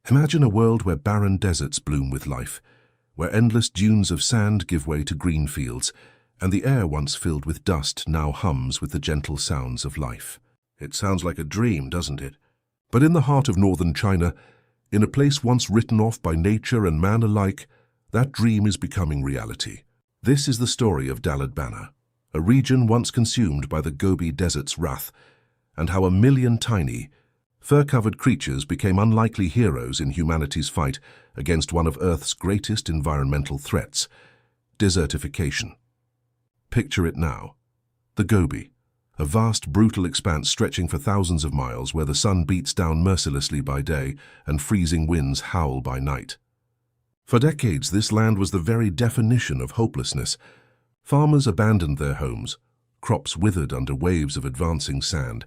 Imagine a world where barren deserts bloom with life, where endless dunes of sand give way to green fields, and the air once filled with dust now hums with the gentle sounds of life. It sounds like a dream, doesn't it? But in the heart of northern China, in a place once written off by nature and man alike, that dream is becoming reality. This is the story of Dalad Bana, a region once consumed by the Gobi Desert's wrath, and how 1,000,000 tiny, fur-covered creatures became unlikely heroes in humanity's fight against one of Earth's greatest environmental threats, desertification. Picture it now. The Gobi, a vast, brutal expanse stretching for thousands of miles where the sun beats down mercilessly by day and freezing winds howl by night. For decades, this land was the very definition of hopelessness. Farmers abandoned their homes, crops withered under waves of advancing sand,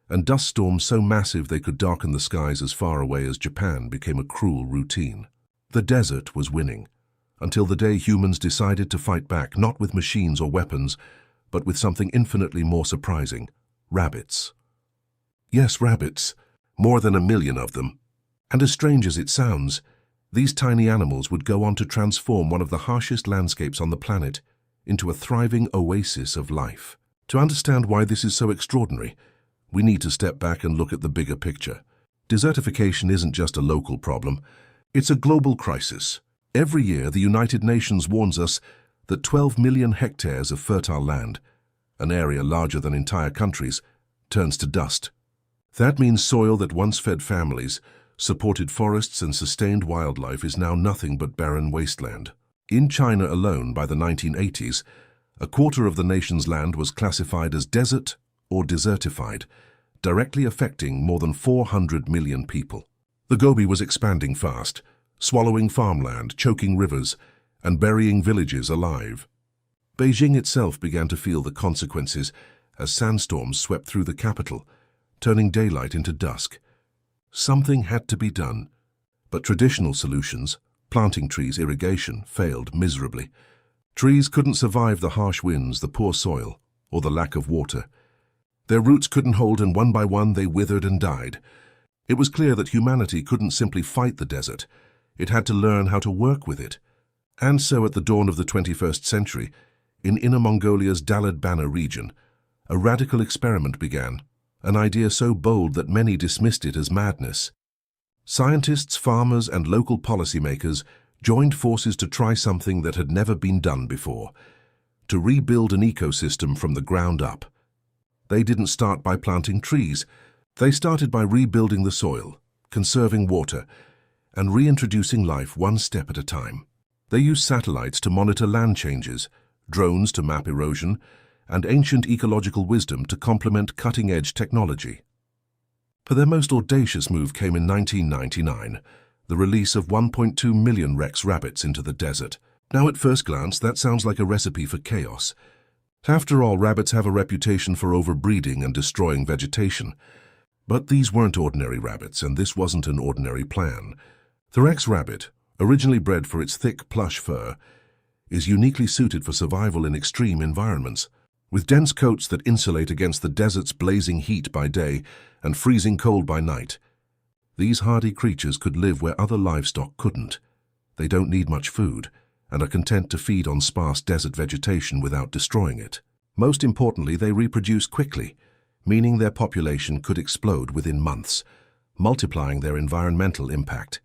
and dust storms so massive they could darken the skies as far away as Japan became a cruel routine. The desert was winning, until the day humans decided to fight back, not with machines or weapons, but with something infinitely more surprising: rabbits. Yes, rabbits, more than 1,000,000 of them. And as strange as it sounds, these tiny animals would go on to transform one of the harshest landscapes on the planet into a thriving oasis of life. To understand why this is so extraordinary, we need to step back and look at the bigger picture. Desertification isn't just a local problem, it's a global crisis. Every year, the United Nations warns us that 12 million hectares of fertile land, an area larger than entire countries, turns to dust. That means soil that once fed families, supported forests and sustained wildlife is now nothing but barren wasteland. In China alone, by the 1980s, a quarter of the nation's land was classified as desert or desertified, directly affecting more than 400 million people. The Gobi was expanding fast, swallowing farmland, choking rivers, and burying villages alive. Beijing itself began to feel the consequences as sandstorms swept through the capital, turning daylight into dusk. Something had to be done, but traditional solutions, planting trees, irrigation, failed miserably. Trees couldn't survive the harsh winds, the poor soil, or the lack of water. Their roots couldn't hold, and one by one they withered and died. It was clear that humanity couldn't simply fight the desert. It had to learn how to work with it. And so at the dawn of the 21st century, in Inner Mongolia's Dalad Bana region, a radical experiment began, an idea so bold that many dismissed it as madness. Scientists, farmers, and local policymakers joined forces to try something that had never been done before: to rebuild an ecosystem from the ground up. They didn't start by planting trees. They started by rebuilding the soil, conserving water, and reintroducing life one step at a time. They used satellites to monitor land changes, drones to map erosion, and ancient ecological wisdom to complement cutting-edge technology. But their most audacious move came in 1999, the release of 1.2 million Rex rabbits into the desert. Now, at first glance, that sounds like a recipe for chaos. After all, rabbits have a reputation for overbreeding and destroying vegetation. But these weren't ordinary rabbits, and this wasn't an ordinary plan. The Rex rabbit, originally bred for its thick, plush fur, is uniquely suited for survival in extreme environments. With dense coats that insulate against the desert's blazing heat by day and freezing cold by night, these hardy creatures could live where other livestock couldn't. They don't need much food, and are content to feed on sparse desert vegetation without destroying it. Most importantly, they reproduce quickly, meaning their population could explode within months, multiplying their environmental impact.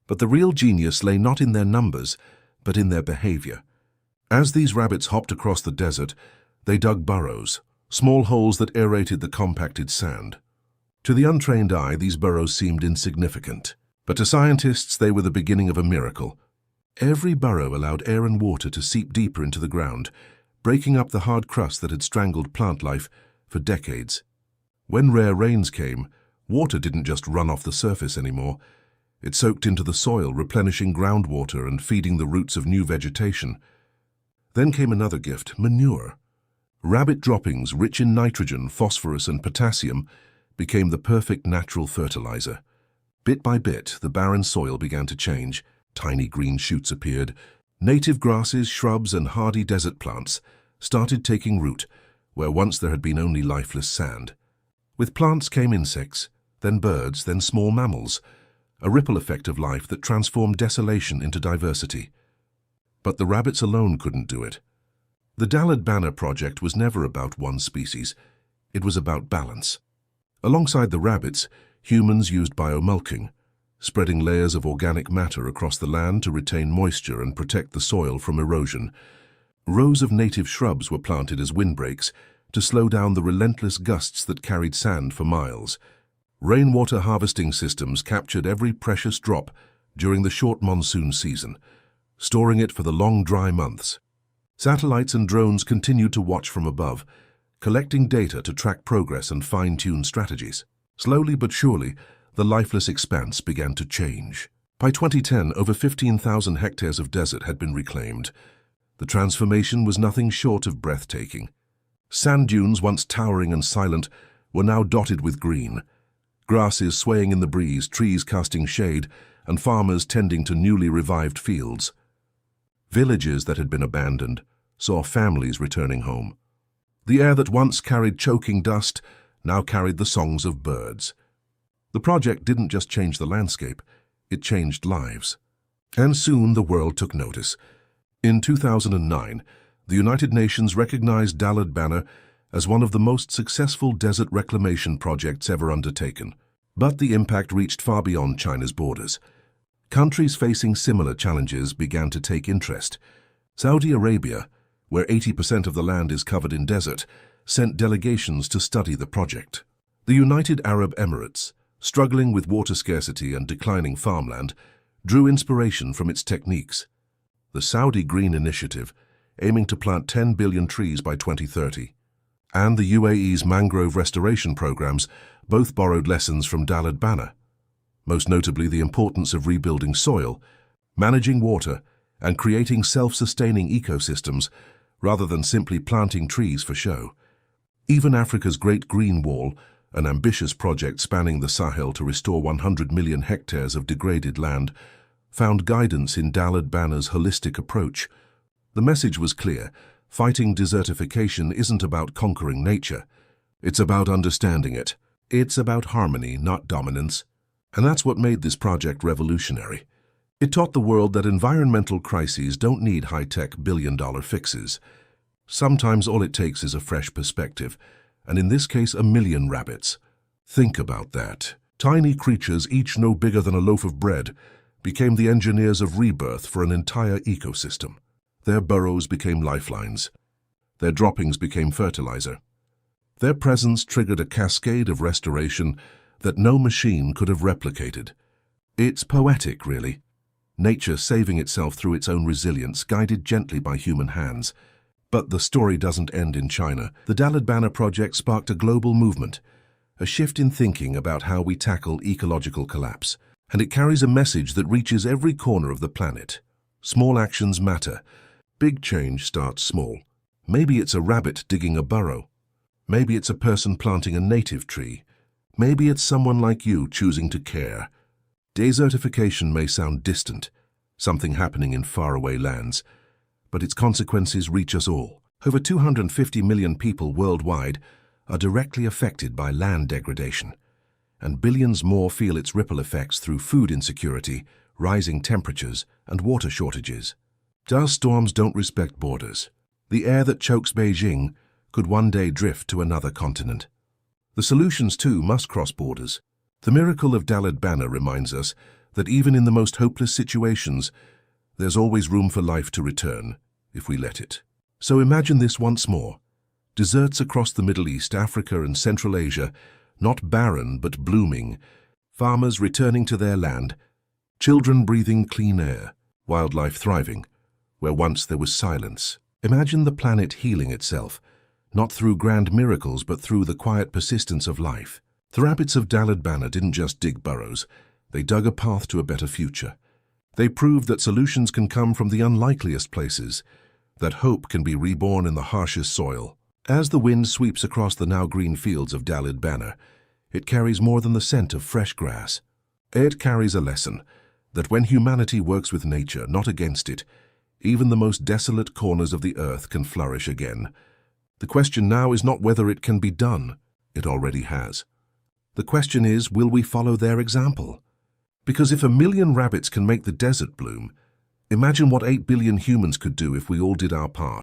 But the real genius lay not in their numbers, but in their behavior. As these rabbits hopped across the desert, they dug burrows, small holes that aerated the compacted sand. To the untrained eye, these burrows seemed insignificant, but to scientists they were the beginning of a miracle. Every burrow allowed air and water to seep deeper into the ground, breaking up the hard crust that had strangled plant life for decades. When rare rains came, water didn't just run off the surface anymore. It soaked into the soil, replenishing groundwater and feeding the roots of new vegetation. Then came another gift: manure. Rabbit droppings, rich in nitrogen, phosphorus, and potassium, became the perfect natural fertilizer. Bit by bit, the barren soil began to change. Tiny green shoots appeared. Native grasses, shrubs, and hardy desert plants started taking root where once there had been only lifeless sand. With plants came insects, then birds, then small mammals. a ripple effect of life that transformed desolation into diversity. But the rabbits alone couldn't do it. The Daled Banner project was never about one species. It was about balance. Alongside the rabbits, humans used biomulching, spreading layers of organic matter across the land to retain moisture and protect the soil from erosion. Rows of native shrubs were planted as windbreaks to slow down the relentless gusts that carried sand for miles. Rainwater harvesting systems captured every precious drop during the short monsoon season, storing it for the long dry months. Satellites and drones continued to watch from above, collecting data to track progress and fine-tune strategies. Slowly but surely, the lifeless expanse began to change. By 2010, over 15,000 hectares of desert had been reclaimed. The transformation was nothing short of breathtaking. Sand dunes, once towering and silent, were now dotted with green. Grasses swaying in the breeze, trees casting shade, and farmers tending to newly revived fields. Villages that had been abandoned saw families returning home. The air that once carried choking dust now carried the songs of birds. The project didn't just change the landscape, it changed lives. And soon the world took notice. In 2009, the United Nations recognized Daled Banner as one of the most successful desert reclamation projects ever undertaken. But the impact reached far beyond China's borders. Countries facing similar challenges began to take interest. Saudi Arabia, where 80% of the land is covered in desert, sent delegations to study the project. The United Arab Emirates, struggling with water scarcity and declining farmland, drew inspiration from its techniques. The Saudi Green Initiative, aiming to plant 10 billion trees by 2030, and the UAE's mangrove restoration programs both borrowed lessons from Daled Banner, most notably the importance of rebuilding soil, managing water, and creating self-sustaining ecosystems rather than simply planting trees for show. Even Africa's Great Green Wall, an ambitious project spanning the Sahel to restore 100 million hectares of degraded land, found guidance in Daled Banner's holistic approach. The message was clear: fighting desertification isn't about conquering nature. It's about understanding it. It's about harmony, not dominance. And that's what made this project revolutionary. It taught the world that environmental crises don't need high-tech billion-dollar fixes. Sometimes all it takes is a fresh perspective, and in this case, a million rabbits. Think about that. Tiny creatures, each no bigger than a loaf of bread, became the engineers of rebirth for an entire ecosystem. Their burrows became lifelines. Their droppings became fertilizer. Their presence triggered a cascade of restoration that no machine could have replicated. It's poetic, really. Nature saving itself through its own resilience, guided gently by human hands. But the story doesn't end in China. The Daled Banner project sparked a global movement, a shift in thinking about how we tackle ecological collapse. And it carries a message that reaches every corner of the planet. Small actions matter. Big change starts small. Maybe it's a rabbit digging a burrow. Maybe it's a person planting a native tree. Maybe it's someone like you choosing to care. Desertification may sound distant, something happening in faraway lands, but its consequences reach us all. Over 250 million people worldwide are directly affected by land degradation, and billions more feel its ripple effects through food insecurity, rising temperatures, and water shortages. Dust storms don't respect borders. The air that chokes Beijing could one day drift to another continent. The solutions, too, must cross borders. The miracle of Daled Banner reminds us that even in the most hopeless situations, there's always room for life to return, if we let it. So imagine this once more. Deserts across the Middle East, Africa, and Central Asia, not barren but blooming. Farmers returning to their land, children breathing clean air, wildlife thriving, where once there was silence. Imagine the planet healing itself, not through grand miracles but through the quiet persistence of life. The rabbits of Daled Banner didn't just dig burrows, they dug a path to a better future. They proved that solutions can come from the unlikeliest places, that hope can be reborn in the harshest soil. As the wind sweeps across the now green fields of Daled Banner, it carries more than the scent of fresh grass. It carries a lesson that when humanity works with nature, not against it, even the most desolate corners of the earth can flourish again. The question now is not whether it can be done. It already has. The question is, will we follow their example? Because if 1 million rabbits can make the desert bloom, imagine what 8 billion humans could do if we all did our part.